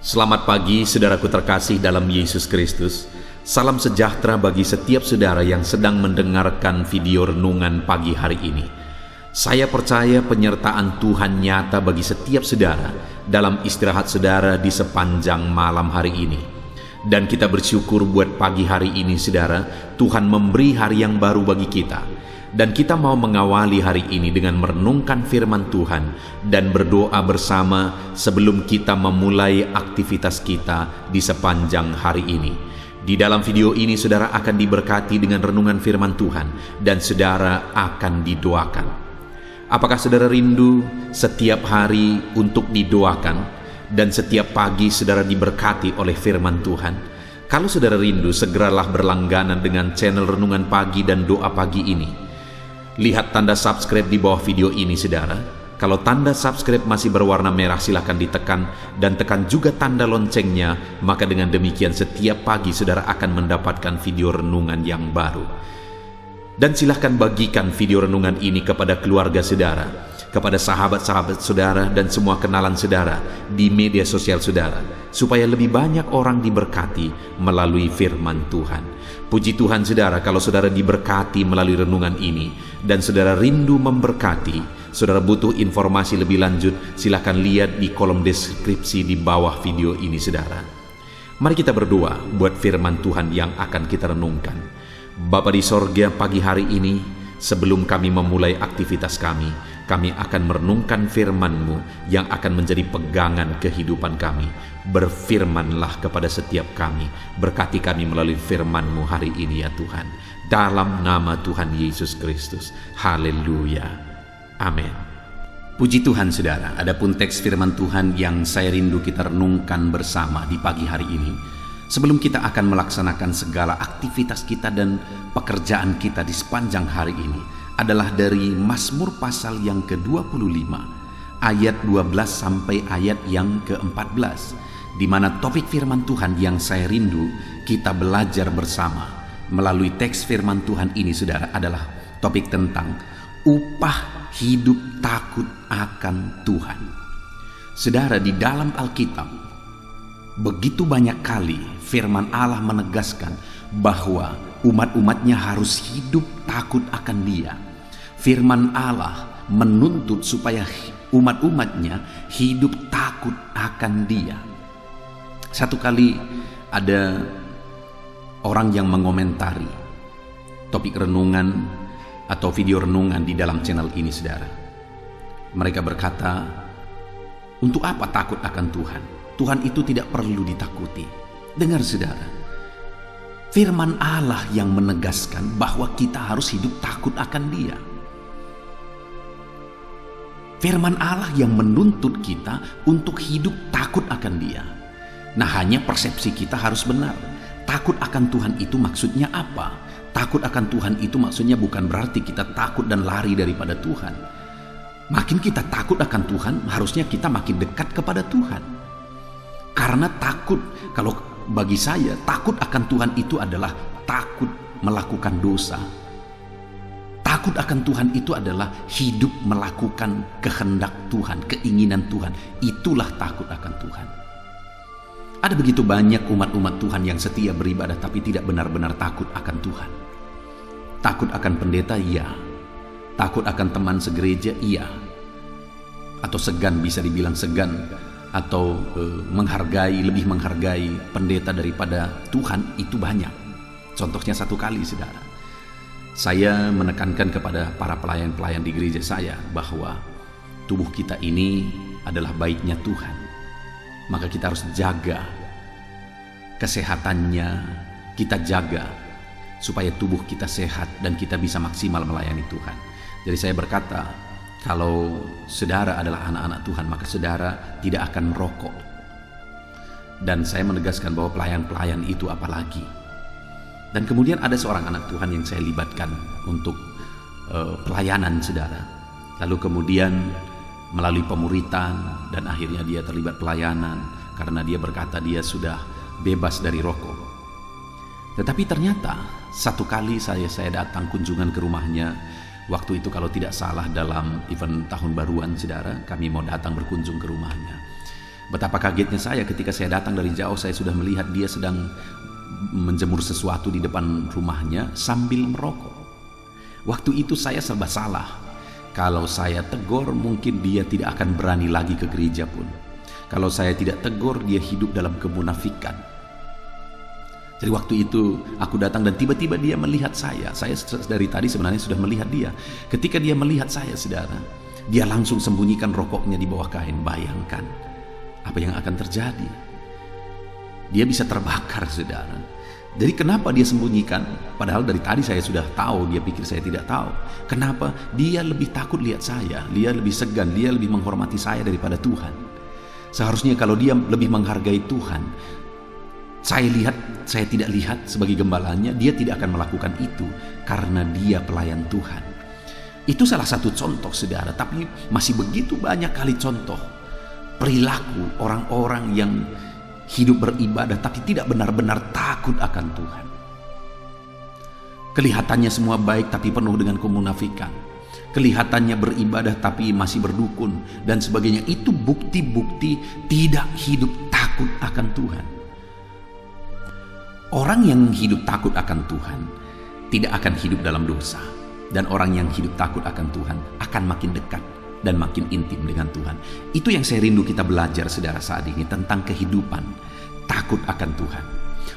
Selamat pagi saudaraku terkasih dalam Yesus Kristus. Salam sejahtera bagi setiap saudara yang sedang mendengarkan video renungan pagi hari ini. Saya percaya penyertaan Tuhan nyata bagi setiap saudara dalam istirahat saudara di sepanjang malam hari ini. Dan kita bersyukur buat pagi hari ini saudara, Tuhan memberi hari yang baru bagi kita. Dan kita mau mengawali hari ini dengan merenungkan firman Tuhan dan berdoa bersama sebelum kita memulai aktivitas kita di sepanjang hari ini. Di dalam video ini saudara akan diberkati dengan renungan firman Tuhan dan saudara akan didoakan. Apakah saudara rindu setiap hari untuk didoakan dan setiap pagi saudara diberkati oleh firman Tuhan? Kalau saudara rindu, segeralah berlangganan dengan channel Renungan Pagi dan Doa Pagi ini. Lihat tanda subscribe di bawah video ini saudara. Kalau tanda subscribe masih berwarna merah silahkan ditekan dan tekan juga tanda loncengnya. Maka dengan demikian setiap pagi saudara akan mendapatkan video renungan yang baru. Dan silahkan bagikan video renungan ini kepada keluarga saudara, kepada sahabat-sahabat saudara dan semua kenalan saudara di media sosial saudara, supaya lebih banyak orang diberkati melalui firman Tuhan. Puji Tuhan saudara, kalau saudara diberkati melalui renungan ini dan saudara rindu memberkati, saudara butuh informasi lebih lanjut, silakan lihat di kolom deskripsi di bawah video ini saudara. Mari kita berdoa buat firman Tuhan yang akan kita renungkan. Bapa di sorga, pagi hari ini sebelum kami memulai aktivitas kami akan merenungkan firman-Mu yang akan menjadi pegangan kehidupan kami. Berfirmanlah kepada setiap kami, berkati kami melalui firman-Mu hari ini ya Tuhan. Dalam nama Tuhan Yesus Kristus. Haleluya. Amin. Puji Tuhan saudara, adapun teks firman Tuhan yang saya rindu kita renungkan bersama di pagi hari ini, sebelum kita akan melaksanakan segala aktivitas kita dan pekerjaan kita di sepanjang hari ini, adalah dari Mazmur pasal yang ke-25 ayat 12 sampai ayat yang ke-14, di mana topik firman Tuhan yang saya rindu kita belajar bersama melalui teks firman Tuhan ini saudara adalah topik tentang upah hidup takut akan Tuhan. Saudara, di dalam Alkitab begitu banyak kali firman Allah menegaskan bahwa umat-umatnya harus hidup takut akan Dia. Firman Allah menuntut supaya umat-umatnya hidup takut akan Dia. Satu kali ada orang yang mengomentari topik renungan atau video renungan di dalam channel ini saudara. Mereka berkata, untuk apa takut akan Tuhan? Tuhan itu tidak perlu ditakuti. Dengar saudara, firman Allah yang menegaskan bahwa kita harus hidup takut akan Dia. Firman Allah yang menuntut kita untuk hidup takut akan Dia. Nah, hanya persepsi kita harus benar. Takut akan Tuhan itu maksudnya apa? Takut akan Tuhan itu maksudnya bukan berarti kita takut dan lari daripada Tuhan. Makin kita takut akan Tuhan, harusnya kita makin dekat kepada Tuhan. Karena takut, kalau bagi saya, takut akan Tuhan itu adalah takut melakukan dosa. Takut akan Tuhan itu adalah hidup melakukan kehendak Tuhan, keinginan Tuhan. Itulah takut akan Tuhan. Ada begitu banyak umat-umat Tuhan yang setia beribadah tapi tidak benar-benar takut akan Tuhan. Takut akan pendeta, iya. Takut akan teman segereja, iya. Atau segan, bisa dibilang segan. Atau lebih menghargai pendeta daripada Tuhan, itu banyak. Contohnya satu kali saudara, saya menekankan kepada para pelayan-pelayan di gereja saya bahwa tubuh kita ini adalah baiknya Tuhan. Maka kita harus jaga kesehatannya, kita jaga supaya tubuh kita sehat dan kita bisa maksimal melayani Tuhan. Jadi saya berkata, kalau saudara adalah anak-anak Tuhan, maka saudara tidak akan merokok. Dan saya menegaskan bahwa pelayan-pelayan itu apalagi. Dan kemudian ada seorang anak Tuhan yang saya libatkan untuk pelayanan saudara. Lalu kemudian melalui pemuritan dan akhirnya dia terlibat pelayanan karena dia berkata dia sudah bebas dari rokok. Tetapi ternyata satu kali saya datang kunjungan ke rumahnya. Waktu itu kalau tidak salah dalam event tahun baruan saudara, kami mau datang berkunjung ke rumahnya. Betapa kagetnya saya ketika saya datang dari jauh, saya sudah melihat dia sedang menjemur sesuatu di depan rumahnya sambil merokok. Waktu itu saya serba salah. Kalau saya tegur, mungkin dia tidak akan berani lagi ke gereja pun. Kalau saya tidak tegur, dia hidup dalam kemunafikan. Jadi waktu itu aku datang dan tiba-tiba dia melihat saya. Saya dari tadi sebenarnya sudah melihat dia. Ketika dia melihat saya, saudara, dia langsung sembunyikan rokoknya di bawah kain. Bayangkan apa yang akan terjadi. Dia bisa terbakar, saudara. Jadi kenapa dia sembunyikan? Padahal dari tadi saya sudah tahu, dia pikir saya tidak tahu. Kenapa? Dia lebih takut lihat saya. Dia lebih segan, dia lebih menghormati saya daripada Tuhan. Seharusnya kalau dia lebih menghargai Tuhan, saya tidak lihat sebagai gembalanya, dia tidak akan melakukan itu karena dia pelayan Tuhan. Itu salah satu contoh, saudara. Tapi masih begitu banyak kali contoh perilaku orang-orang yang hidup beribadah tapi tidak benar-benar takut akan Tuhan. Kelihatannya semua baik tapi penuh dengan kemunafikan. Kelihatannya beribadah tapi masih berdukun dan sebagainya. Itu bukti-bukti tidak hidup takut akan Tuhan. Orang yang hidup takut akan Tuhan tidak akan hidup dalam dosa. Dan orang yang hidup takut akan Tuhan akan makin dekat dan makin intim dengan Tuhan. Itu yang saya rindu kita belajar, saudara, saat ini tentang kehidupan takut akan Tuhan.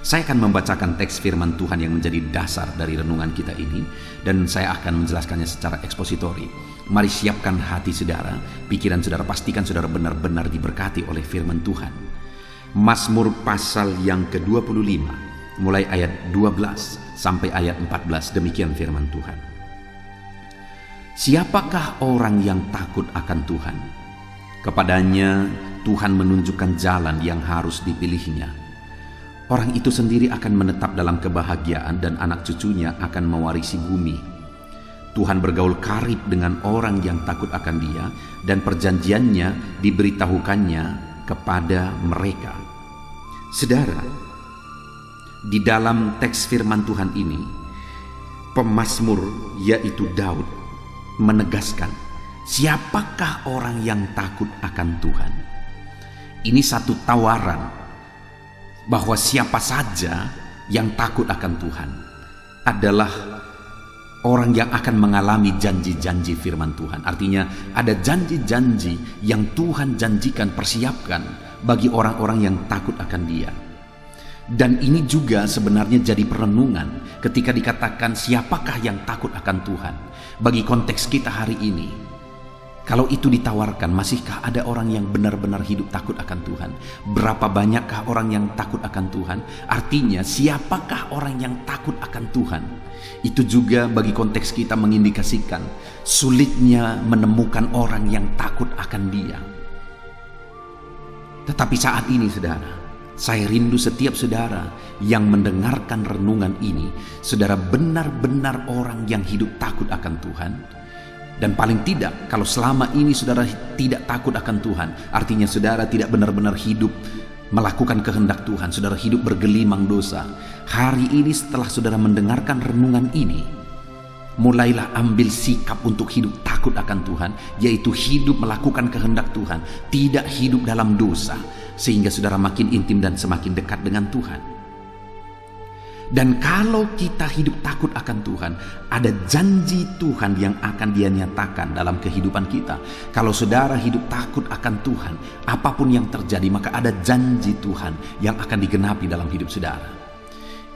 Saya akan membacakan teks firman Tuhan yang menjadi dasar dari renungan kita ini, dan saya akan menjelaskannya secara ekspositori. Mari siapkan hati saudara, pikiran saudara, pastikan saudara benar-benar diberkati oleh firman Tuhan. Mazmur pasal yang ke-25, mulai ayat 12 sampai ayat 14, demikian firman Tuhan. Siapakah orang yang takut akan Tuhan? Kepadanya Tuhan menunjukkan jalan yang harus dipilihnya. Orang itu sendiri akan menetap dalam kebahagiaan dan anak cucunya akan mewarisi bumi. Tuhan bergaul karib dengan orang yang takut akan Dia dan perjanjiannya diberitahukannya kepada mereka. Saudara, di dalam teks firman Tuhan ini, pemazmur yaitu Daud menegaskan, siapakah orang yang takut akan Tuhan? Ini satu tawaran bahwa siapa saja yang takut akan Tuhan adalah orang yang akan mengalami janji-janji firman Tuhan. Artinya ada janji-janji yang Tuhan janjikan, persiapkan bagi orang-orang yang takut akan Dia. Dan ini juga sebenarnya jadi perenungan ketika dikatakan siapakah yang takut akan Tuhan. Bagi konteks kita hari ini, kalau itu ditawarkan, masihkah ada orang yang benar-benar hidup takut akan Tuhan? Berapa banyakkah orang yang takut akan Tuhan? Artinya siapakah orang yang takut akan Tuhan? Itu juga bagi konteks kita mengindikasikan sulitnya menemukan orang yang takut akan Dia. Tetapi saat ini, saudara, saya rindu setiap saudara yang mendengarkan renungan ini, saudara benar-benar orang yang hidup takut akan Tuhan. Dan paling tidak, kalau selama ini saudara tidak takut akan Tuhan, artinya saudara tidak benar-benar hidup melakukan kehendak Tuhan, saudara hidup bergelimang dosa. Hari ini setelah saudara mendengarkan renungan ini, mulailah ambil sikap untuk hidup takut akan Tuhan, yaitu hidup melakukan kehendak Tuhan, tidak hidup dalam dosa, sehingga saudara makin intim dan semakin dekat dengan Tuhan. Dan kalau kita hidup takut akan Tuhan, ada janji Tuhan yang akan Dia nyatakan dalam kehidupan kita. Kalau saudara hidup takut akan Tuhan, apapun yang terjadi, maka ada janji Tuhan yang akan digenapi dalam hidup saudara.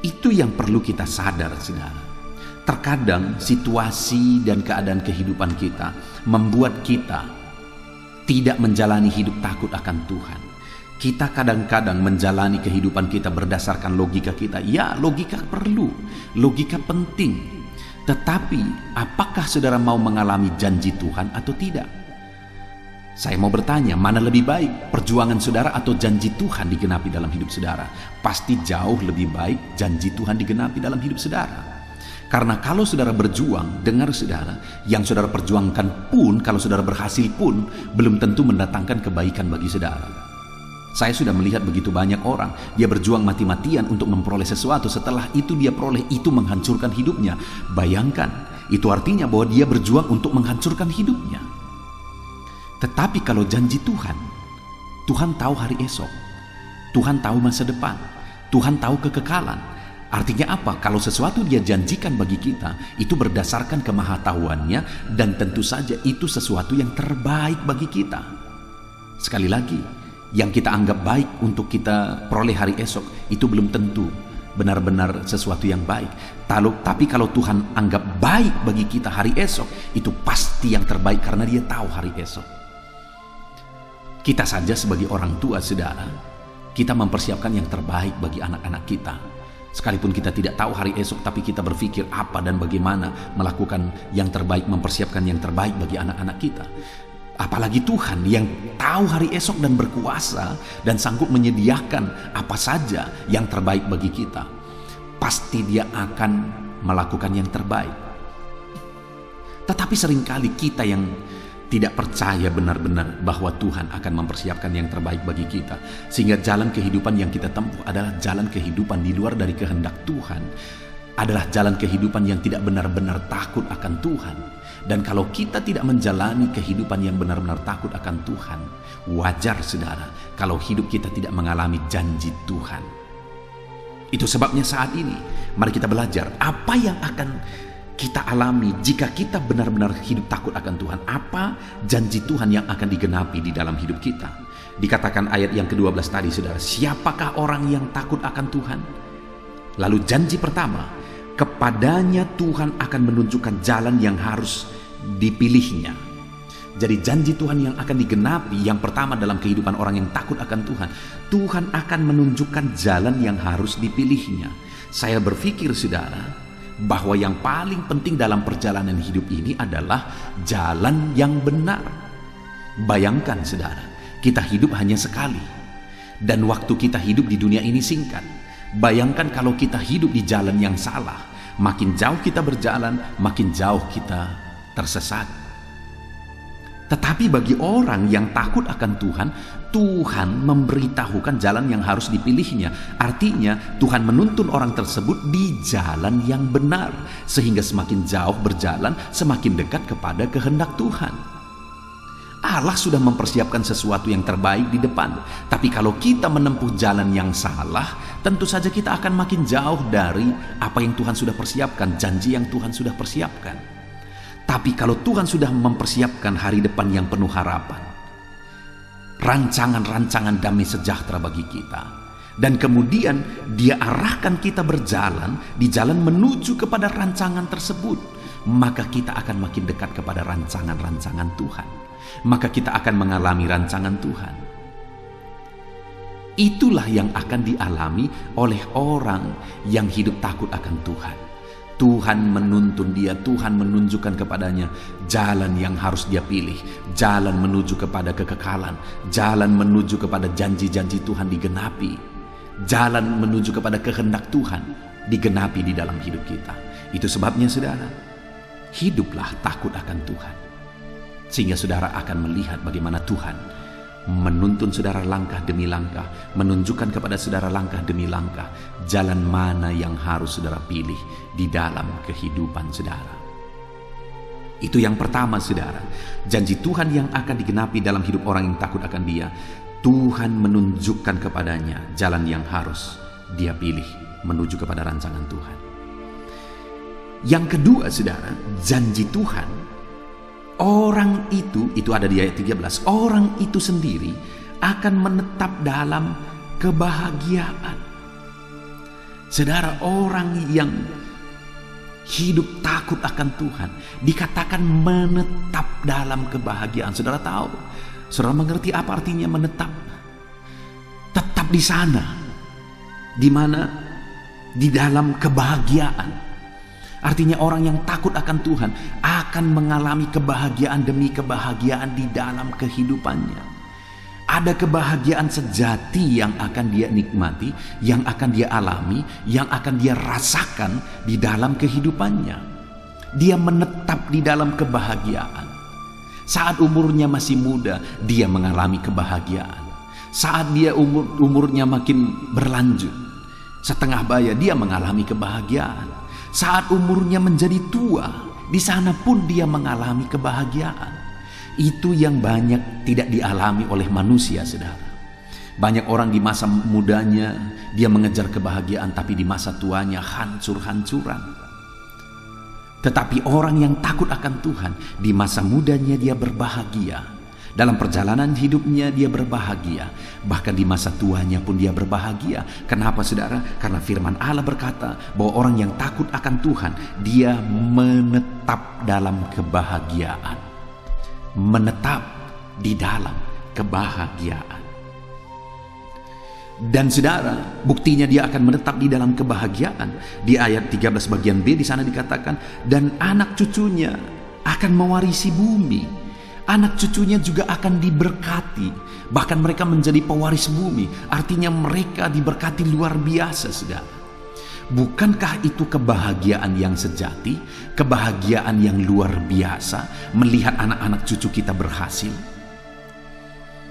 Itu yang perlu kita sadar, saudara. Terkadang situasi dan keadaan kehidupan kita membuat kita tidak menjalani hidup takut akan Tuhan. Kita kadang-kadang menjalani kehidupan kita berdasarkan logika kita. Ya, logika perlu, logika penting. Tetapi apakah saudara mau mengalami janji Tuhan atau tidak? Saya mau bertanya, mana lebih baik, perjuangan saudara atau janji Tuhan digenapi dalam hidup saudara? Pasti jauh lebih baik janji Tuhan digenapi dalam hidup saudara. Karena kalau saudara berjuang, dengar saudara, yang saudara perjuangkan pun, kalau saudara berhasil pun, belum tentu mendatangkan kebaikan bagi saudara. Saya sudah melihat begitu banyak orang, dia berjuang mati-matian untuk memperoleh sesuatu, setelah itu dia peroleh, itu menghancurkan hidupnya. Bayangkan, itu artinya bahwa dia berjuang untuk menghancurkan hidupnya. Tetapi kalau janji Tuhan, Tuhan tahu hari esok, Tuhan tahu masa depan, Tuhan tahu kekekalan. Artinya apa? Kalau sesuatu Dia janjikan bagi kita, itu berdasarkan kemahatauannya, dan tentu saja itu sesuatu yang terbaik bagi kita. Sekali lagi, yang kita anggap baik untuk kita peroleh hari esok, itu belum tentu benar-benar sesuatu yang baik. Tapi kalau Tuhan anggap baik bagi kita hari esok, itu pasti yang terbaik karena Dia tahu hari esok. Kita saja sebagai orang tua, saudara, kita mempersiapkan yang terbaik bagi anak-anak kita. Sekalipun kita tidak tahu hari esok, tapi kita berpikir apa dan bagaimana melakukan yang terbaik, mempersiapkan yang terbaik bagi anak-anak kita. Apalagi Tuhan yang tahu hari esok dan berkuasa dan sanggup menyediakan apa saja yang terbaik bagi kita. Pasti Dia akan melakukan yang terbaik. Tetapi seringkali kita yang tidak percaya benar-benar bahwa Tuhan akan mempersiapkan yang terbaik bagi kita, sehingga jalan kehidupan yang kita tempuh adalah jalan kehidupan di luar dari kehendak Tuhan, adalah jalan kehidupan yang tidak benar-benar takut akan Tuhan. Dan kalau kita tidak menjalani kehidupan yang benar-benar takut akan Tuhan, wajar, saudara, kalau hidup kita tidak mengalami janji Tuhan. Itu sebabnya saat ini mari kita belajar apa yang akan kita alami jika kita benar-benar hidup takut akan Tuhan. Apa janji Tuhan yang akan digenapi di dalam hidup kita? Dikatakan ayat yang ke-12 tadi, saudara, siapakah orang yang takut akan Tuhan? Lalu janji pertama, kepadanya Tuhan akan menunjukkan jalan yang harus dipilihnya. Jadi janji Tuhan yang akan digenapi, yang pertama dalam kehidupan orang yang takut akan Tuhan, Tuhan akan menunjukkan jalan yang harus dipilihnya. Saya berpikir, saudara, bahwa yang paling penting dalam perjalanan hidup ini adalah jalan yang benar. Bayangkan, saudara, kita hidup hanya sekali, dan waktu kita hidup di dunia ini singkat. Bayangkan kalau kita hidup di jalan yang salah, makin jauh kita berjalan, makin jauh kita tersesat. Tetapi bagi orang yang takut akan Tuhan, Tuhan memberitahukan jalan yang harus dipilihnya. Artinya Tuhan menuntun orang tersebut di jalan yang benar, sehingga semakin jauh berjalan, semakin dekat kepada kehendak Tuhan. Allah sudah mempersiapkan sesuatu yang terbaik di depan. Tapi kalau kita menempuh jalan yang salah, tentu saja kita akan makin jauh dari apa yang Tuhan sudah persiapkan, janji yang Tuhan sudah persiapkan. Tapi kalau Tuhan sudah mempersiapkan hari depan yang penuh harapan, rancangan-rancangan damai sejahtera bagi kita, dan kemudian Dia arahkan kita berjalan di jalan menuju kepada rancangan tersebut, maka kita akan makin dekat kepada rancangan-rancangan Tuhan. Maka kita akan mengalami rancangan Tuhan. Itulah yang akan dialami oleh orang yang hidup takut akan Tuhan. Tuhan menuntun dia, Tuhan menunjukkan kepadanya jalan yang harus dia pilih, jalan menuju kepada kekekalan, jalan menuju kepada janji-janji Tuhan digenapi, jalan menuju kepada kehendak Tuhan digenapi di dalam hidup kita. Itu sebabnya, saudara, hiduplah takut akan Tuhan, sehingga saudara akan melihat bagaimana Tuhan menuntun saudara langkah demi langkah, menunjukkan kepada saudara langkah demi langkah jalan mana yang harus saudara pilih di dalam kehidupan saudara. Itu yang pertama, saudara, janji Tuhan yang akan digenapi dalam hidup orang yang takut akan Dia. Tuhan menunjukkan kepadanya jalan yang harus dia pilih menuju kepada rancangan Tuhan. Yang kedua, saudara, janji Tuhan, orang itu ada di ayat 13, orang itu sendiri akan menetap dalam kebahagiaan. Saudara, orang yang hidup takut akan Tuhan dikatakan menetap dalam kebahagiaan. Saudara tahu, saudara mengerti apa artinya menetap? Tetap di sana, di mana? Di dalam kebahagiaan. Artinya orang yang takut akan Tuhan akan mengalami kebahagiaan demi kebahagiaan di dalam kehidupannya. Ada kebahagiaan sejati yang akan dia nikmati, yang akan dia alami, yang akan dia rasakan di dalam kehidupannya. Dia menetap di dalam kebahagiaan. Saat umurnya masih muda, dia mengalami kebahagiaan. Saat dia umurnya makin berlanjut, setengah baya, dia mengalami kebahagiaan. Saat umurnya menjadi tua, di sana pun dia mengalami kebahagiaan. Itu yang banyak tidak dialami oleh manusia, saudara. Banyak orang di masa mudanya dia mengejar kebahagiaan, tapi di masa tuanya hancur-hancuran. Tetapi orang yang takut akan Tuhan, di masa mudanya dia berbahagia. Dalam perjalanan hidupnya dia berbahagia. Bahkan di masa tuanya pun dia berbahagia. Kenapa saudara? Karena firman Allah berkata bahwa orang yang takut akan Tuhan, dia menetap dalam kebahagiaan. Menetap di dalam kebahagiaan. Dan saudara, buktinya dia akan menetap di dalam kebahagiaan. Di ayat 13 bagian B di sana dikatakan, dan anak cucunya akan mewarisi bumi. Anak cucunya juga akan diberkati. Bahkan mereka menjadi pewaris bumi. Artinya mereka diberkati luar biasa, saudara. Bukankah itu kebahagiaan yang sejati? Kebahagiaan yang luar biasa melihat anak-anak cucu kita berhasil.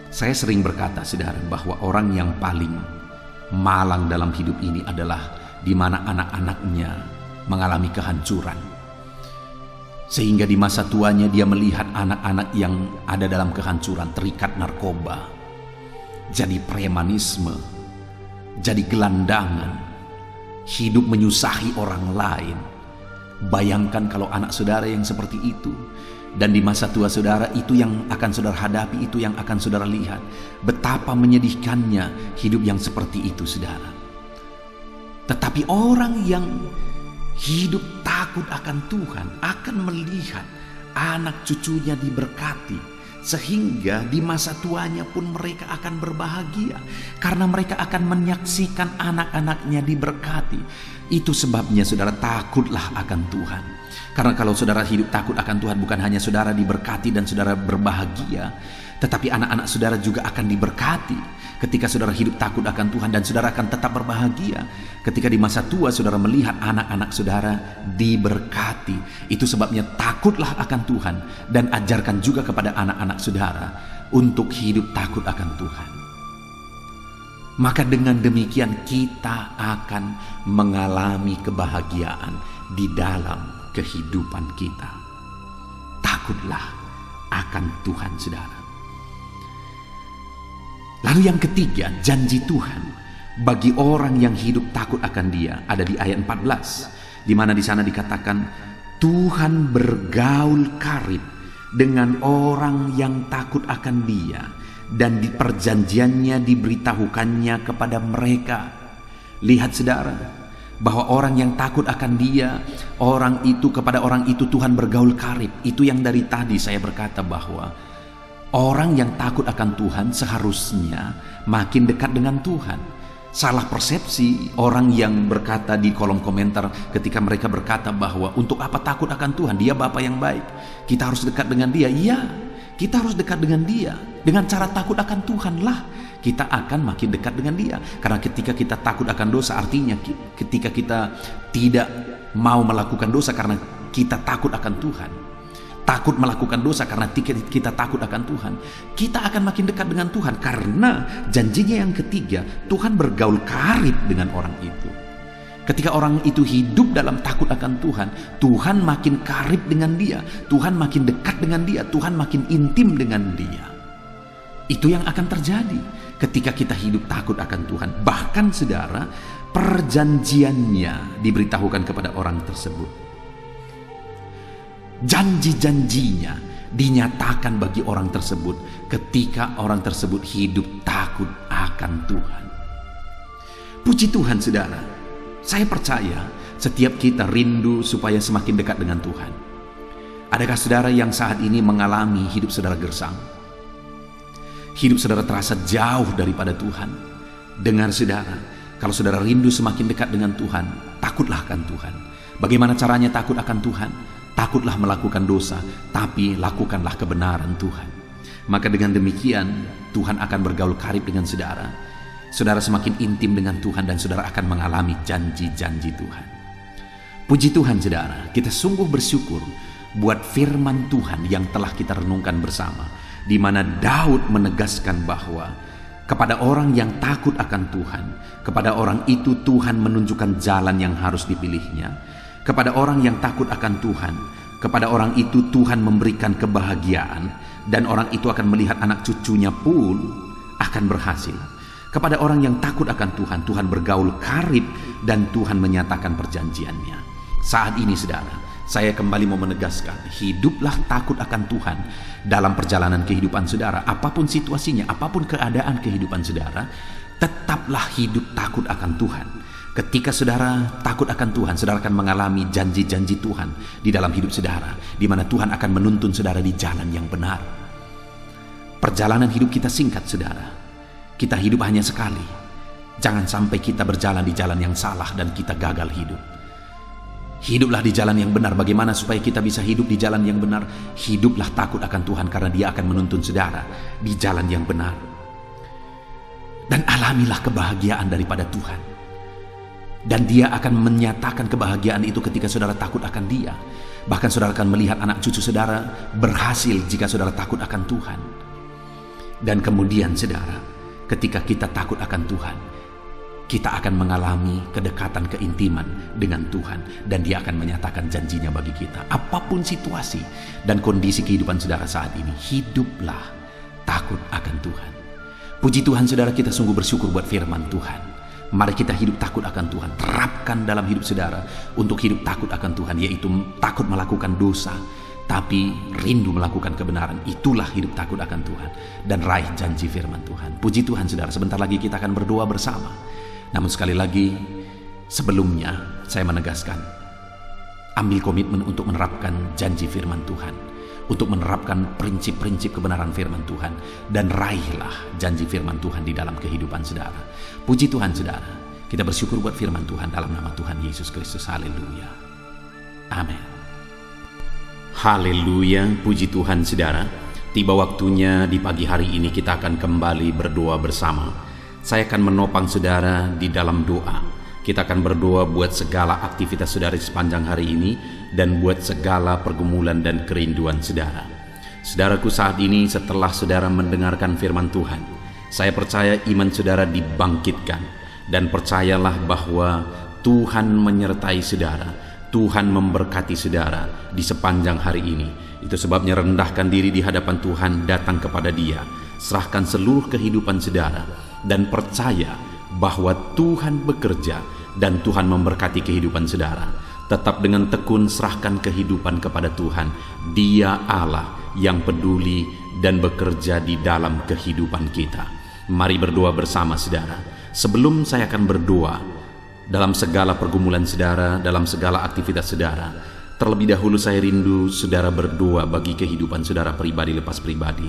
Saya sering berkata, saudara, bahwa orang yang paling malang dalam hidup ini adalah di mana anak-anaknya mengalami kehancuran. Sehingga di masa tuanya dia melihat anak-anak yang ada dalam kehancuran, terikat narkoba, jadi premanisme, jadi gelandangan, hidup menyusahi orang lain. Bayangkan kalau anak saudara yang seperti itu. Dan di masa tua saudara, itu yang akan saudara hadapi, itu yang akan saudara lihat. Betapa menyedihkannya hidup yang seperti itu, saudara. Tetapi orang yang hidup takut akan Tuhan akan melihat anak cucunya diberkati, sehingga di masa tuanya pun mereka akan berbahagia karena mereka akan menyaksikan anak-anaknya diberkati. Itu sebabnya saudara, takutlah akan Tuhan. Karena kalau saudara hidup takut akan Tuhan, bukan hanya saudara diberkati dan saudara berbahagia, tetapi anak-anak saudara juga akan diberkati. Ketika saudara hidup takut akan Tuhan, dan saudara akan tetap berbahagia ketika di masa tua saudara melihat anak-anak saudara diberkati. Itu sebabnya takutlah akan Tuhan, dan ajarkan juga kepada anak-anak saudara untuk hidup takut akan Tuhan. Maka dengan demikian kita akan mengalami kebahagiaan di dalam kehidupan kita. Takutlah akan Tuhan, saudara. Lalu yang ketiga, janji Tuhan bagi orang yang hidup takut akan Dia ada di ayat 14, di mana di sana dikatakan Tuhan bergaul karib dengan orang yang takut akan Dia, dan di perjanjiannya diberitahukannya kepada mereka. Lihat saudara, bahwa orang yang takut akan Dia, orang itu, kepada orang itu Tuhan bergaul karib. Itu yang dari tadi saya berkata bahwa orang yang takut akan Tuhan seharusnya makin dekat dengan Tuhan. Salah persepsi orang yang berkata di kolom komentar ketika mereka berkata bahwa untuk apa takut akan Tuhan, Dia Bapa yang baik, kita harus dekat dengan Dia. Iya, kita harus dekat dengan Dia. Dengan cara takut akan Tuhan lah kita akan makin dekat dengan Dia. Karena ketika kita takut akan dosa, artinya ketika kita tidak mau melakukan dosa karena kita takut akan Tuhan, takut melakukan dosa karena kita takut akan Tuhan, kita akan makin dekat dengan Tuhan. Karena janjinya yang ketiga, Tuhan bergaul karib dengan orang itu. Ketika orang itu hidup dalam takut akan Tuhan, Tuhan makin karib dengan dia, Tuhan makin dekat dengan dia, Tuhan makin intim dengan dia. Itu yang akan terjadi ketika kita hidup takut akan Tuhan. Bahkan saudara, perjanjiannya diberitahukan kepada orang tersebut. Janji-janjinya dinyatakan bagi orang tersebut ketika orang tersebut hidup takut akan Tuhan. Puji Tuhan saudara, saya percaya setiap kita rindu supaya semakin dekat dengan Tuhan. Adakah saudara yang saat ini mengalami hidup saudara gersang? Hidup saudara terasa jauh daripada Tuhan? Dengar saudara, kalau saudara rindu semakin dekat dengan Tuhan, takutlah akan Tuhan. Bagaimana caranya takut akan Tuhan? Takutlah melakukan dosa, tapi lakukanlah kebenaran Tuhan. Maka dengan demikian Tuhan akan bergaul karib dengan saudara. Saudara semakin intim dengan Tuhan, dan saudara akan mengalami janji-janji Tuhan. Puji Tuhan saudara, kita sungguh bersyukur buat firman Tuhan yang telah kita renungkan bersama, di mana Daud menegaskan bahwa kepada orang yang takut akan Tuhan, kepada orang itu Tuhan menunjukkan jalan yang harus dipilihnya. Kepada orang yang takut akan Tuhan, kepada orang itu Tuhan memberikan kebahagiaan, dan orang itu akan melihat anak cucunya pun akan berhasil. Kepada orang yang takut akan Tuhan, Tuhan bergaul karib dan Tuhan menyatakan perjanjiannya. Saat ini saudara, saya kembali mau menegaskan, hiduplah takut akan Tuhan dalam perjalanan kehidupan saudara. Apapun situasinya, apapun keadaan kehidupan saudara, tetaplah hidup takut akan Tuhan. Ketika saudara takut akan Tuhan, saudara akan mengalami janji-janji Tuhan di dalam hidup saudara, di mana Tuhan akan menuntun saudara di jalan yang benar. Perjalanan hidup kita singkat saudara. Kita hidup hanya sekali. Jangan sampai kita berjalan di jalan yang salah dan kita gagal hidup. Hiduplah di jalan yang benar. Bagaimana supaya kita bisa hidup di jalan yang benar? Hiduplah takut akan Tuhan, karena Dia akan menuntun saudara di jalan yang benar. Dan alamilah kebahagiaan daripada Tuhan. Dan Dia akan menyatakan kebahagiaan itu ketika saudara takut akan Dia. Bahkan saudara akan melihat anak cucu saudara berhasil jika saudara takut akan Tuhan. Dan kemudian saudara, ketika kita takut akan Tuhan, kita akan mengalami kedekatan, keintiman dengan Tuhan, dan Dia akan menyatakan janjinya bagi kita. Apapun situasi dan kondisi kehidupan saudara saat ini, hiduplah takut akan Tuhan. Puji Tuhan saudara, kita sungguh bersyukur buat firman Tuhan. Mari kita hidup takut akan Tuhan. Terapkan dalam hidup saudara untuk hidup takut akan Tuhan, yaitu takut melakukan dosa, tapi rindu melakukan kebenaran. Itulah hidup takut akan Tuhan, dan raih janji firman Tuhan. Puji Tuhan saudara, sebentar lagi kita akan berdoa bersama. Namun sekali lagi, sebelumnya saya menegaskan, ambil komitmen untuk menerapkan janji firman Tuhan, untuk menerapkan prinsip-prinsip kebenaran firman Tuhan, dan raihlah janji firman Tuhan di dalam kehidupan saudara. Puji Tuhan saudara, kita bersyukur buat firman Tuhan dalam nama Tuhan Yesus Kristus. Haleluya. Amin. Haleluya, puji Tuhan saudara. Tiba waktunya di pagi hari ini kita akan kembali berdoa bersama. Saya akan menopang saudara di dalam doa. Kita akan berdoa buat segala aktivitas saudara sepanjang hari ini, dan buat segala pergumulan dan kerinduan saudara. Saudaraku, saat ini setelah saudara mendengarkan firman Tuhan, saya percaya iman saudara dibangkitkan, dan percayalah bahwa Tuhan menyertai saudara. Tuhan memberkati saudara di sepanjang hari ini. Itu sebabnya rendahkan diri di hadapan Tuhan, datang kepada Dia, serahkan seluruh kehidupan saudara, dan percaya bahwa Tuhan bekerja dan Tuhan memberkati kehidupan saudara. Tetap dengan tekun serahkan kehidupan kepada Tuhan. Dia Allah yang peduli dan bekerja di dalam kehidupan kita. Mari berdoa bersama saudara. Sebelum saya akan berdoa, dalam segala pergumulan saudara, dalam segala aktivitas saudara, terlebih dahulu saya rindu saudara berdoa bagi kehidupan saudara pribadi lepas pribadi.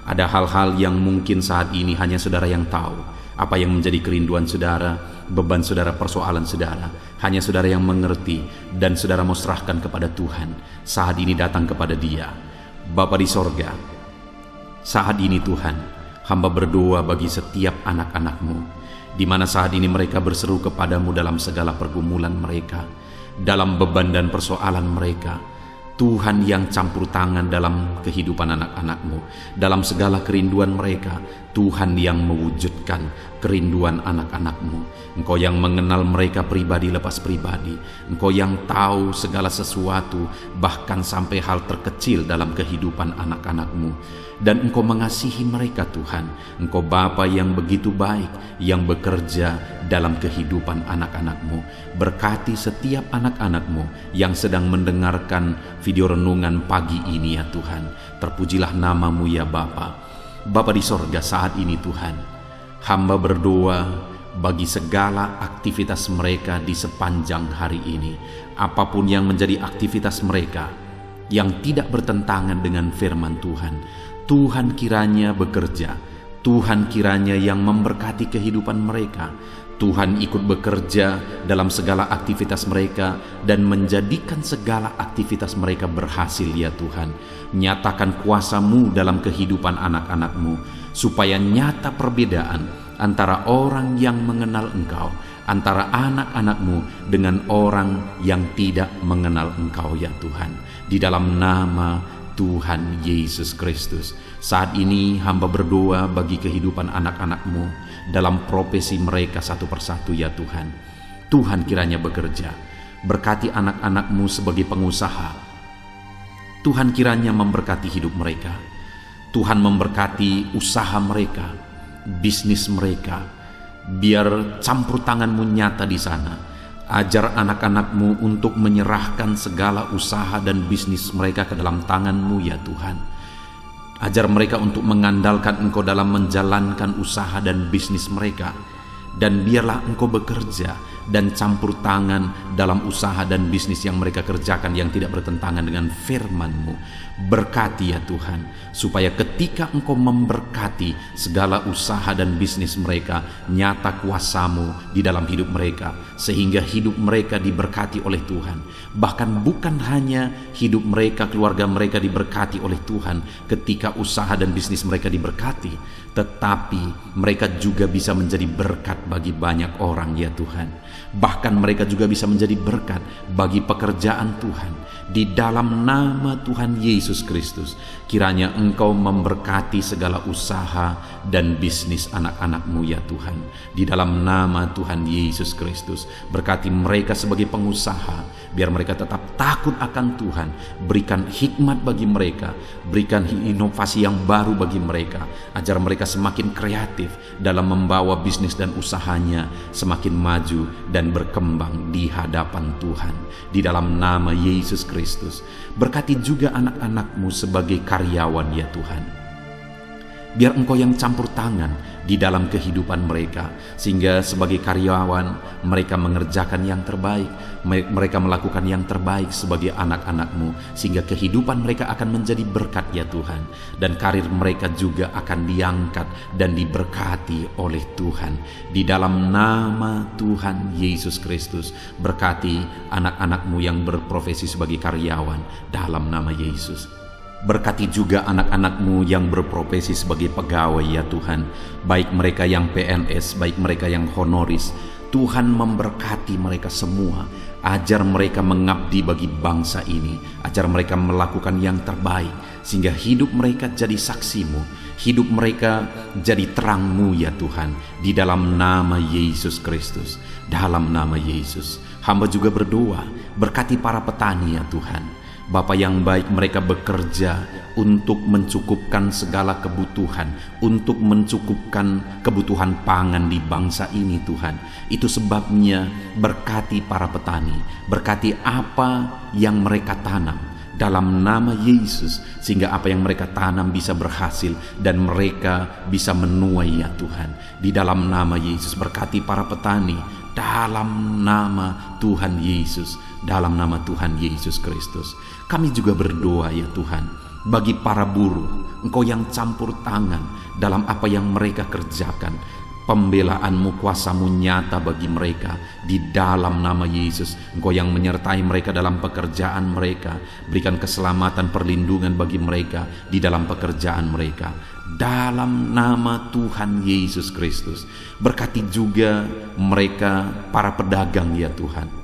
Ada hal-hal yang mungkin saat ini hanya saudara yang tahu, apa yang menjadi kerinduan saudara, beban saudara, persoalan saudara. Hanya saudara yang mengerti, dan saudara mau serahkan kepada Tuhan. Saat ini datang kepada Dia. Bapa di sorga, saat ini Tuhan, hamba berdoa bagi setiap anak-anak-Mu, di mana saat ini mereka berseru kepadamu dalam segala pergumulan mereka, dalam beban dan persoalan mereka. Tuhan yang campur tangan dalam kehidupan anak-anak-Mu, dalam segala kerinduan mereka. Tuhan yang mewujudkan kerinduan anak-anak-Mu. Engkau yang mengenal mereka pribadi lepas pribadi. Engkau yang tahu segala sesuatu, bahkan sampai hal terkecil dalam kehidupan anak-anak-Mu. Dan Engkau mengasihi mereka Tuhan. Engkau Bapa yang begitu baik, yang bekerja dalam kehidupan anak-anak-Mu. Berkati setiap anak-anak-Mu yang sedang mendengarkan video renungan pagi ini ya Tuhan. Terpujilah nama-Mu ya Bapa. Bapa di sorga, saat ini Tuhan, hamba berdoa bagi segala aktivitas mereka di sepanjang hari ini. Apapun yang menjadi aktivitas mereka yang tidak bertentangan dengan firman Tuhan, Tuhan kiranya bekerja. Tuhan kiranya yang memberkati kehidupan mereka. Tuhan ikut bekerja dalam segala aktivitas mereka dan menjadikan segala aktivitas mereka berhasil ya Tuhan. Nyatakan kuasa-Mu dalam kehidupan anak-anak-Mu, supaya nyata perbedaan antara orang yang mengenal Engkau, antara anak-anak-Mu dengan orang yang tidak mengenal Engkau ya Tuhan. Di dalam nama Tuhan Yesus Kristus, saat ini hamba berdoa bagi kehidupan anak-anak-Mu dalam profesi mereka satu persatu ya Tuhan. Tuhan kiranya bekerja. Berkati anak-anak-Mu sebagai pengusaha. Tuhan kiranya memberkati hidup mereka. Tuhan memberkati usaha mereka, bisnis mereka, Biar campur tangan-Mu nyata di sana. Ajar anak-anak-Mu untuk menyerahkan segala usaha dan bisnis mereka ke dalam tangan-Mu ya Tuhan. Ajar mereka untuk mengandalkan Engkau dalam menjalankan usaha dan bisnis mereka. Dan biarlah Engkau bekerja dan campur tangan dalam usaha dan bisnis yang mereka kerjakan yang tidak bertentangan dengan firman-Mu. Berkati ya Tuhan, supaya ketika Engkau memberkati segala usaha dan bisnis mereka, nyata kuasa-Mu di dalam hidup mereka, sehingga hidup mereka diberkati oleh Tuhan. Bahkan bukan hanya hidup mereka, keluarga mereka diberkati oleh Tuhan ketika usaha dan bisnis mereka diberkati, tetapi mereka juga bisa menjadi berkat bagi banyak orang ya Tuhan. Bahkan mereka juga bisa menjadi berkat bagi pekerjaan Tuhan. Di dalam nama Tuhan Yesus Kristus, kiranya Engkau memberkati segala usaha dan bisnis anak-anak-Mu ya Tuhan. Di dalam nama Tuhan Yesus Kristus, berkati mereka sebagai pengusaha, biar mereka tetap takut akan Tuhan. Berikan hikmat bagi mereka, berikan inovasi yang baru bagi mereka. Ajar mereka semakin kreatif dalam membawa bisnis dan usahanya semakin maju dan berkembang di hadapan Tuhan. Di dalam nama Yesus Kristus, berkati juga anak-anak-Mu sebagai karyawan ya Tuhan. Biar Engkau yang campur tangan di dalam kehidupan mereka, sehingga sebagai karyawan mereka mengerjakan yang terbaik, mereka melakukan yang terbaik sebagai anak-anak-Mu, sehingga kehidupan mereka akan menjadi berkat ya Tuhan, dan karir mereka juga akan diangkat dan diberkati oleh Tuhan. Di dalam nama Tuhan Yesus Kristus, berkati anak-anak-Mu yang berprofesi sebagai karyawan dalam nama Yesus. Berkati juga anak-anak-Mu yang berprofesi sebagai pegawai ya Tuhan, baik mereka yang PNS, baik mereka yang honoris. Tuhan memberkati mereka semua. Ajar mereka mengabdi bagi bangsa ini, ajar mereka melakukan yang terbaik, sehingga hidup mereka jadi saksi-Mu, hidup mereka jadi terang-Mu ya Tuhan. Di dalam nama Yesus Kristus, dalam nama Yesus, hamba juga berdoa, berkati para petani ya Tuhan. Bapa yang baik, mereka bekerja untuk mencukupkan segala kebutuhan, untuk mencukupkan kebutuhan pangan di bangsa ini Tuhan. Itu sebabnya berkati para petani, berkati apa yang mereka tanam dalam nama Yesus, sehingga apa yang mereka tanam bisa berhasil dan mereka bisa menuai ya Tuhan. Di dalam nama Yesus, berkati para petani dalam nama Tuhan Yesus, dalam nama Tuhan Yesus Kristus. Kami juga berdoa ya Tuhan, bagi para buruh, Engkau yang campur tangan dalam apa yang mereka kerjakan. Pembelaan-Mu, kuasa-Mu nyata bagi mereka. Di dalam nama Yesus, Engkau yang menyertai mereka dalam pekerjaan mereka. Berikan keselamatan, perlindungan bagi mereka di dalam pekerjaan mereka. Dalam nama Tuhan Yesus Kristus, berkati juga mereka para pedagang ya Tuhan.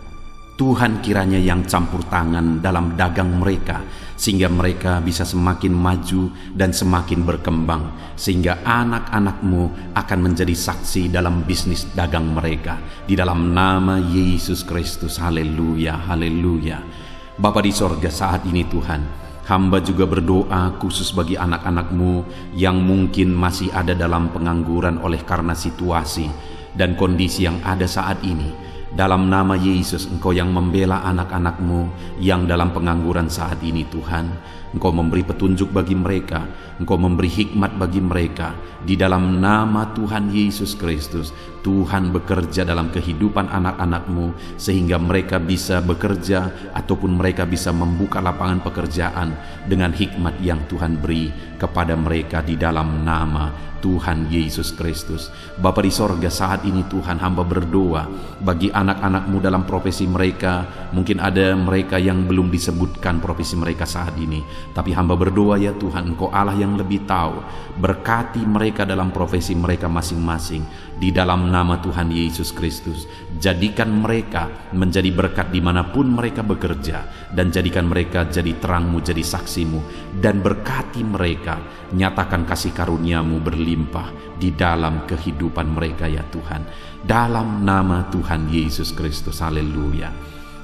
Tuhan kiranya yang campur tangan dalam dagang mereka, sehingga mereka bisa semakin maju dan semakin berkembang, sehingga anak-anak-Mu akan menjadi saksi dalam bisnis dagang mereka. Di dalam nama Yesus Kristus, haleluya, haleluya. Bapa di sorga, saat ini Tuhan, hamba juga berdoa khusus bagi anak-anak-Mu yang mungkin masih ada dalam pengangguran oleh karena situasi dan kondisi yang ada saat ini. Dalam nama Yesus, Engkau yang membela anak-anak-Mu yang dalam pengangguran saat ini Tuhan. Engkau memberi petunjuk bagi mereka, Engkau memberi hikmat bagi mereka. Di dalam nama Tuhan Yesus Kristus, Tuhan bekerja dalam kehidupan anak-anak-Mu, sehingga mereka bisa bekerja ataupun mereka bisa membuka lapangan pekerjaan dengan hikmat yang Tuhan beri kepada mereka di dalam nama Tuhan Yesus Kristus. Bapa di sorga, saat ini Tuhan, hamba berdoa bagi anak-anak-Mu dalam profesi mereka. Mungkin ada mereka yang belum disebutkan profesi mereka saat ini, tapi hamba berdoa ya Tuhan, Engkau Allah yang lebih tahu. Berkati mereka dalam profesi mereka masing-masing di dalam nama Tuhan Yesus Kristus. Jadikan mereka menjadi berkat dimanapun mereka bekerja, dan jadikan mereka jadi terang-Mu, jadi saksi-Mu, dan berkati mereka. Nyatakan kasih karunia-Mu berlimpah di dalam kehidupan mereka ya Tuhan. Dalam nama Tuhan Yesus Kristus, haleluya.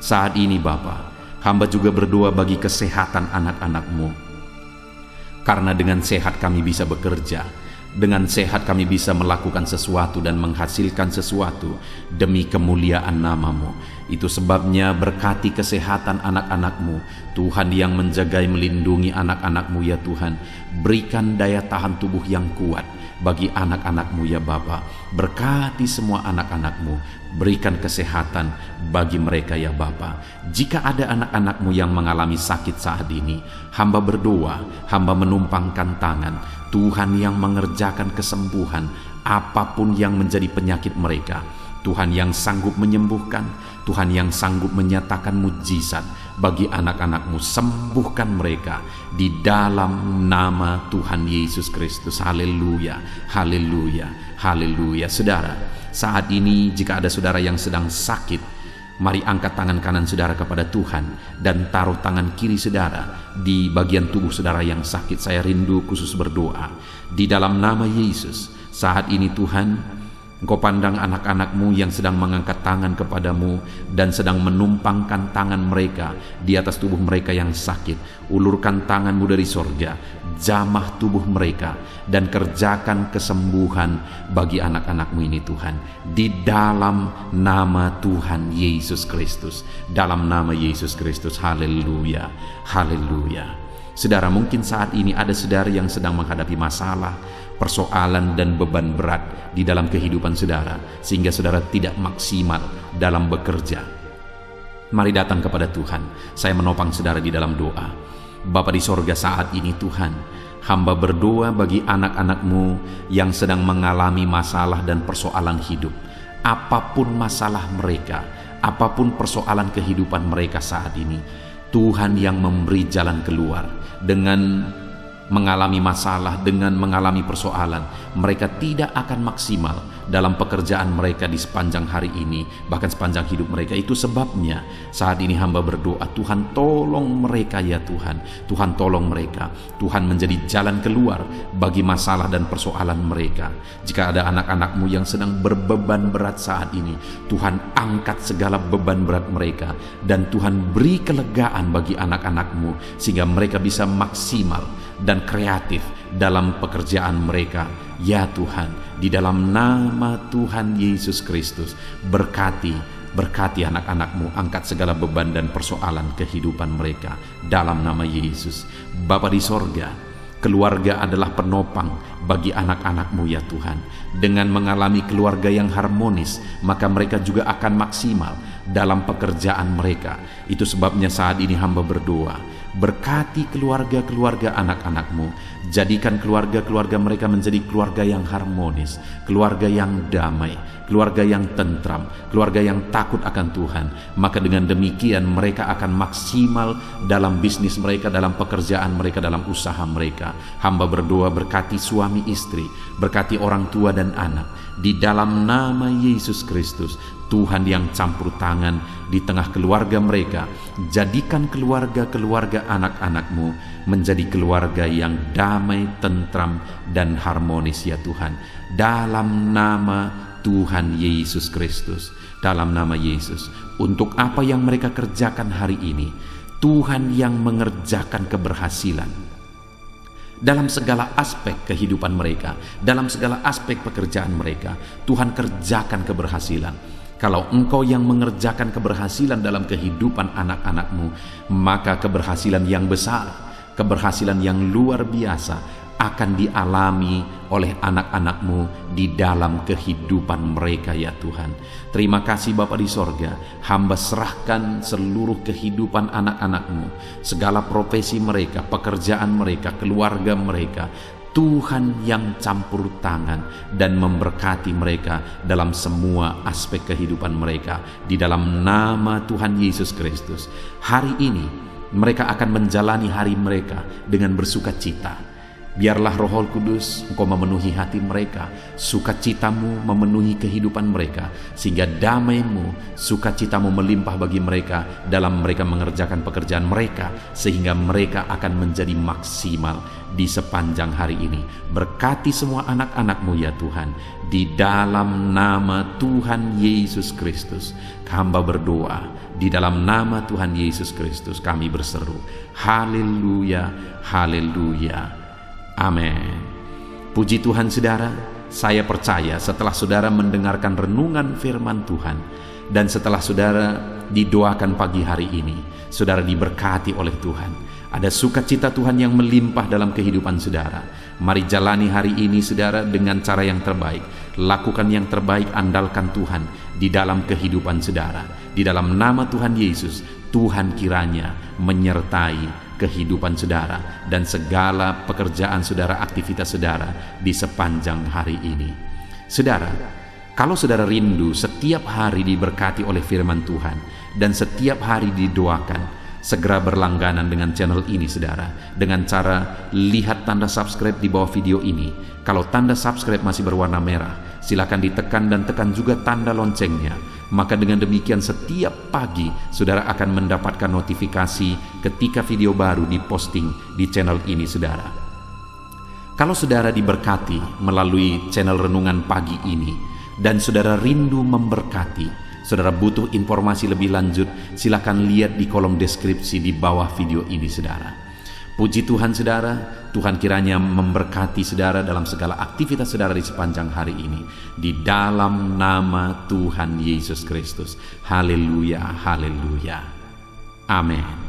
Saat ini Bapa, hamba juga berdoa bagi kesehatan anak-anak-Mu. Karena dengan sehat kami bisa bekerja, Dengan sehat kami bisa melakukan sesuatu dan menghasilkan sesuatu demi kemuliaan nama-Mu. Itu sebabnya berkati kesehatan anak-anak-Mu, Tuhan, yang menjagai melindungi anak-anak-Mu ya Tuhan. Berikan daya tahan tubuh yang kuat bagi anak-anak-Mu ya Bapa. Berkati semua anak-anak-Mu, berikan kesehatan bagi mereka ya Bapa. Jika ada anak-anak-Mu yang mengalami sakit saat ini, hamba berdoa, hamba menumpangkan tangan, Tuhan yang mengerjakan kesembuhan apapun yang menjadi penyakit mereka. Tuhan yang sanggup menyembuhkan, Tuhan yang sanggup menyatakan mujizat bagi anak-anak-Mu. Sembuhkan mereka di dalam nama Tuhan Yesus Kristus. Haleluya, haleluya, haleluya. Saudara, saat ini jika ada saudara yang sedang sakit, mari angkat tangan kanan saudara kepada Tuhan dan taruh tangan kiri saudara di bagian tubuh saudara yang sakit. Saya rindu khusus berdoa di dalam nama Yesus. Saat ini Tuhan, Engkau pandang anak-anak-Mu yang sedang mengangkat tangan kepadamu dan sedang menumpangkan tangan mereka di atas tubuh mereka yang sakit. Ulurkan tangan-Mu dari sorga, jamah tubuh mereka, dan kerjakan kesembuhan bagi anak-anak-Mu ini Tuhan. Di dalam nama Tuhan Yesus Kristus. Dalam nama Yesus Kristus. Haleluya, haleluya. Saudara, mungkin saat ini ada saudara yang sedang menghadapi masalah, persoalan dan beban berat di dalam kehidupan saudara, sehingga saudara tidak maksimal dalam bekerja. Mari datang kepada Tuhan. Saya menopang saudara di dalam doa. Bapa di sorga, saat ini Tuhan, hamba berdoa bagi anak-anak-Mu yang sedang mengalami masalah dan persoalan hidup. Apapun masalah mereka, apapun persoalan kehidupan mereka saat ini, Tuhan yang memberi jalan keluar. Dengan mengalami masalah, dengan mengalami persoalan, mereka tidak akan maksimal dalam pekerjaan mereka di sepanjang hari ini, bahkan sepanjang hidup mereka. Itu sebabnya saat ini hamba berdoa, Tuhan tolong mereka ya Tuhan. Tuhan tolong mereka. Tuhan menjadi jalan keluar bagi masalah dan persoalan mereka. Jika ada anak-anak-Mu yang sedang berbeban berat saat ini, Tuhan angkat segala beban berat mereka, dan Tuhan beri kelegaan bagi anak-anak-Mu sehingga mereka bisa maksimal dan kreatif dalam pekerjaan mereka. Ya Tuhan, di dalam nama Tuhan Yesus Kristus, berkati anak-anak-Mu, angkat segala beban dan persoalan kehidupan mereka dalam nama Yesus. Bapa di sorga, keluarga adalah penopang bagi anak-anak-Mu ya Tuhan. Dengan mengalami keluarga yang harmonis, maka mereka juga akan maksimal dalam pekerjaan mereka. Itu sebabnya saat ini hamba berdoa, berkati keluarga-keluarga anak-anak-Mu. Jadikan keluarga-keluarga mereka menjadi keluarga yang harmonis, keluarga yang damai, keluarga yang tentram, keluarga yang takut akan Tuhan. Maka dengan demikian mereka akan maksimal dalam bisnis mereka, dalam pekerjaan mereka, dalam usaha mereka. Hamba berdoa, berkati suami istri, berkati orang tua dan anak. Di dalam nama Yesus Kristus, Tuhan yang campur tangan di tengah keluarga mereka. Jadikan keluarga-keluarga anak-anak-Mu menjadi keluarga yang damai, tentram, dan harmonis ya Tuhan. Dalam nama Tuhan Yesus Kristus, dalam nama Yesus. Untuk apa yang mereka kerjakan hari ini, Tuhan yang mengerjakan keberhasilan dalam segala aspek kehidupan mereka, dalam segala aspek pekerjaan mereka. Tuhan kerjakan keberhasilan. Kalau Engkau yang mengerjakan keberhasilan dalam kehidupan anak-anak-Mu, maka keberhasilan yang besar, keberhasilan yang luar biasa akan dialami oleh anak-anak-Mu di dalam kehidupan mereka ya Tuhan. Terima kasih Bapa di sorga. Hamba serahkan seluruh kehidupan anak-anak-Mu, segala profesi mereka, pekerjaan mereka, keluarga mereka. Tuhan yang campur tangan dan memberkati mereka dalam semua aspek kehidupan mereka. Di dalam nama Tuhan Yesus Kristus, hari ini mereka akan menjalani hari mereka dengan bersukacita. Biarlah Roh Kudus Engkau memenuhi hati mereka, sukacitamu memenuhi kehidupan mereka, sehingga damai-Mu, sukacitamu melimpah bagi mereka dalam mereka mengerjakan pekerjaan mereka, sehingga mereka akan menjadi maksimal di sepanjang hari ini. Berkati semua anak-anak-Mu ya Tuhan, di dalam nama Tuhan Yesus Kristus hamba berdoa. Di dalam nama Tuhan Yesus Kristus kami berseru, haleluya, haleluya. Amin. Puji Tuhan saudara, saya percaya setelah saudara mendengarkan renungan firman Tuhan dan setelah saudara didoakan pagi hari ini, saudara diberkati oleh Tuhan. Ada sukacita Tuhan yang melimpah dalam kehidupan saudara. Mari jalani hari ini saudara dengan cara yang terbaik. Lakukan yang terbaik, andalkan Tuhan di dalam kehidupan saudara. Di dalam nama Tuhan Yesus, Tuhan kiranya menyertai kehidupan saudara dan segala pekerjaan saudara, aktivitas saudara di sepanjang hari ini. Saudara, kalau saudara rindu setiap hari diberkati oleh firman Tuhan dan setiap hari didoakan, segera berlangganan dengan channel ini saudara, dengan cara lihat tanda subscribe di bawah video ini. Kalau tanda subscribe masih berwarna merah, silakan ditekan dan tekan juga tanda loncengnya. Maka dengan demikian setiap pagi saudara akan mendapatkan notifikasi ketika video baru diposting di channel ini saudara. Kalau saudara diberkati melalui channel renungan pagi ini dan saudara rindu memberkati, saudara butuh informasi lebih lanjut, silakan lihat di kolom deskripsi di bawah video ini saudara. Puji Tuhan saudara, Tuhan kiranya memberkati saudara dalam segala aktivitas saudara di sepanjang hari ini. Di dalam nama Tuhan Yesus Kristus. Haleluya, haleluya. Amin.